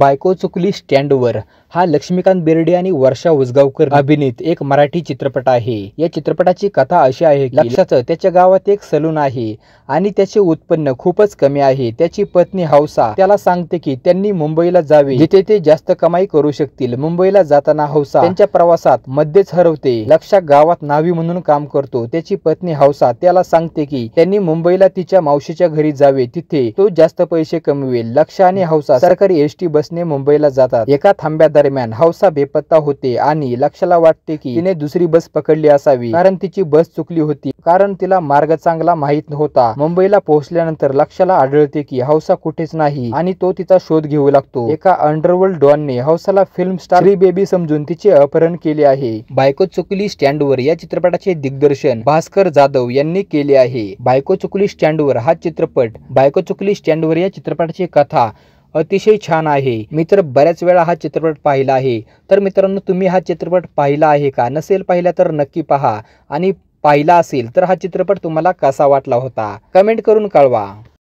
बायको चुकली स्टँडवर हा लक्ष्मीकांत बेर्डे आणि वर्षा उसगावकर अभिनीत एक मराठी चित्रपट आहे। या चित्रपटाची कथा अशी आहे की लक्षाचं त्याच्या गावात एक सलून आहे आणि त्याचे उत्पन्न खूपच कमी आहे। त्याची पत्नी हौसा त्याला सांगते की त्यांनी मुंबईला जावे जिथे ते जास्त कमाई करू शकतील। मुंबईला जाताना हौसा त्यांच्या प्रवासात मध्येच हरवते। लक्ष गावात नावी म्हणून काम करतो। त्याची पत्नी हौसा त्याला सांगते की त्यांनी मुंबईला तिच्या मावशीच्या घरी जावे, तिथे तो जास्त पैसे कमवेल। लक्ष आणि हौसा सरकारी एसटी बसने मुंबईला जातात। एका थांब्यादरम्यान हौसा बेपत्ता होते आणि लक्षला वाटते की तिने दुसरी बस पकडली असावी, कारण तिची बस चुकली होती, कारण तिला मार्ग चांगला माहित होता। मुंबईला पोहोचल्यानंतर लक्षला आढळते की हौसा कुठेच नाही आणि तो तिचा शोध घेऊ लागतो। एका अंडरवर्ल्ड डॉनने हौसाला फिल्म स्टार बेबी समजून तिचे अपहरण केले आहे। बायको चुकली स्टँडवर या चित्रपटाचे दिग्दर्शन भास्कर जाधव यांनी केले आहे। बायको चुकली स्टँडवर या चित्रपटाची कथा अतिशय छान आहे। मी तर बऱ्याच वेळा हा चित्रपट पाहिला आहे। तर मित्रांनो, तुम्ही हा चित्रपट पाहिला आहे का? नसेल पाहिला तर नक्की पहा, आणि पाहिला असेल तर हा चित्रपट तुम्हाला कसा वाटला होता कमेंट करून कळवा।